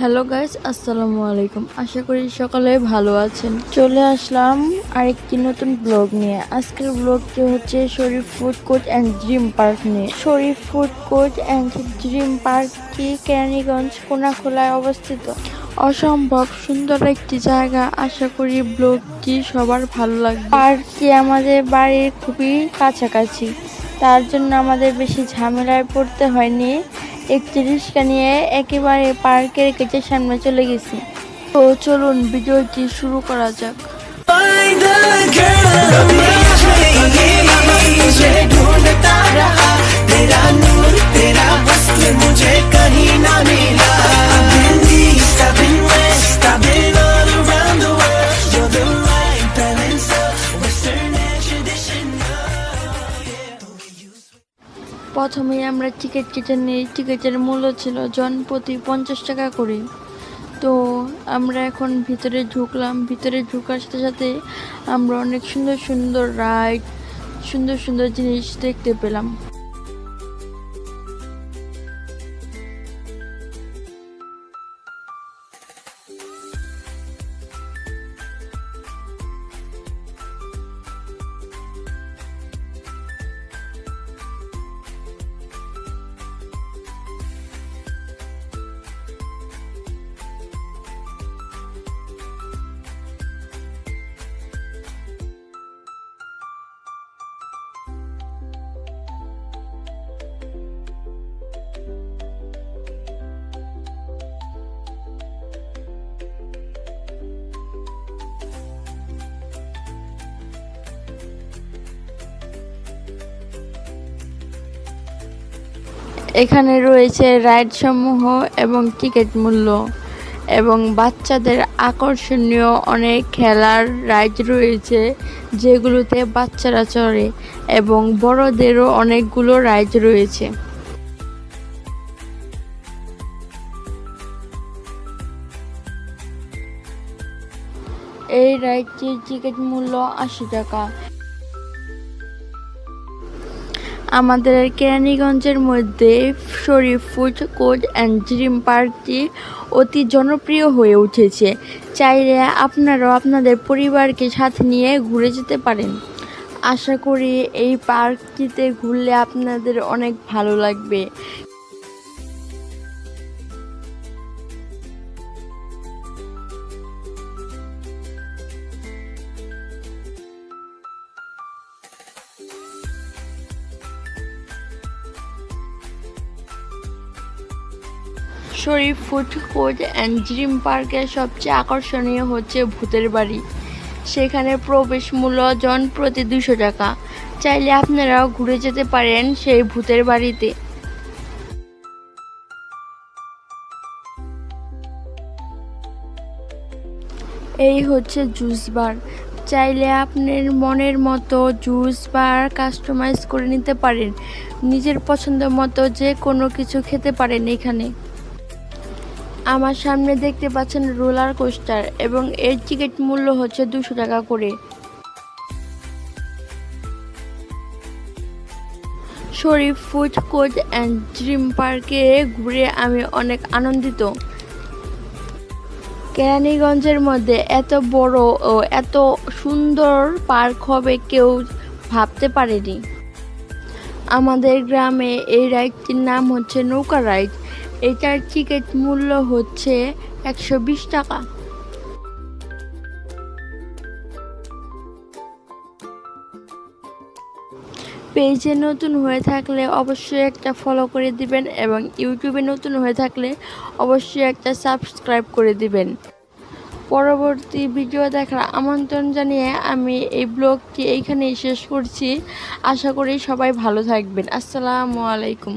Hello guys, আসসালামু আলাইকুম। আশা করি সকালে ভালো আছেন। চলে আসলাম আরেকটি নতুন ব্লগ নিয়ে। আজকের ব্লগটি হচ্ছে Sharif food court and dream park নিয়ে। Sharif food court and dream পার্কটি কেরানীগঞ্জ কোনাখোলায় অবস্থিত। অসম্ভব সুন্দর একটি জায়গা। আশা করি ব্লগটি সবার ভালো লাগবে। পার্কটি আমাদের বাড়ির খুবই কাছাকাছি, তার জন্য আমাদের বেশি ঝামেলায় পড়তে হয়নি। একটি রিক্সা নিয়ে একেবারে পার্কের গেটের সামনে চলে গেছি। তো চলুন ভিডিওটি শুরু করা যাক। প্রথমেই আমরা টিকিট কেটে নিই। টিকিটের মূল্য ছিল জনপ্রতি 50 টাকা করে। তো আমরা এখন ভিতরে ঢুকলাম। ভিতরে ঢোকার সাথে সাথে আমরা অনেক সুন্দর সুন্দর রাইড, সুন্দর সুন্দর জিনিস দেখতে পেলাম। এখানে রয়েছে রাইড সমূহ এবং টিকিট মূল্য, এবং বাচ্চাদের আকর্ষণীয় অনেক খেলার রাইড রয়েছে যেগুলোতে বাচ্চারা চড়ে, এবং বড়দেরও অনেকগুলো রাইড রয়েছে। এই রাইডটির টিকিট মূল্য 80 টাকা। আমাদের কেরানীগঞ্জের মধ্যে শরীফ ফুড কোর্ট অ্যান্ড ড্রিম পার্কটি অতি জনপ্রিয় হয়ে উঠেছে। চাইলে আপনারাও আপনাদের পরিবারকে সাথে নিয়ে ঘুরে যেতে পারেন। আশা করি এই পার্কটিতে ঘুরলে আপনাদের অনেক ভালো লাগবে। শরীফ ফুড কোর্ট অ্যান্ড ড্রিম পার্কের সবচেয়ে আকর্ষণীয় হচ্ছে ভূতের বাড়ি। সেখানে প্রবেশ মূল্য জনপ্রতি 200 টাকা। চাইলে আপনারাও ঘুরে যেতে পারেন সেই ভূতের বাড়িতে। এই হচ্ছে জুস বার। চাইলে আপনার মনের মতো জুস বার কাস্টমাইজ করে নিতে পারেন। নিজের পছন্দ মতো যে কোনো কিছু খেতে পারেন এখানে। আমার সামনে দেখতে পাচ্ছেন রোলার কোস্টার, এবং এর টিকিট মূল্য হচ্ছে 200 টাকা করে। শরীফ ফুড কোর্ট অ্যান্ড ড্রিম পার্কে ঘুরে আমি অনেক আনন্দিত। কেরানীগঞ্জের মধ্যে এত বড় ও এত সুন্দর পার্ক হবে কেউ ভাবতে পারেনি। আমাদের গ্রামে এই রাইডটির নাম হচ্ছে নৌকা রাইড। এটার টিকিট মূল্য হচ্ছে 120 টাকা। পেজে নতুন হয়ে থাকলে অবশ্যই একটা ফলো করে দিবেন, এবং ইউটিউবে নতুন হয়ে থাকলে অবশ্যই একটা সাবস্ক্রাইব করে দিবেন। পরবর্তী ভিডিও দেখার আমন্ত্রণ জানিয়ে আমি এই ব্লগটি এইখানেই শেষ করছি। আশা করি সবাই ভালো থাকবেন। আসসালামু আলাইকুম।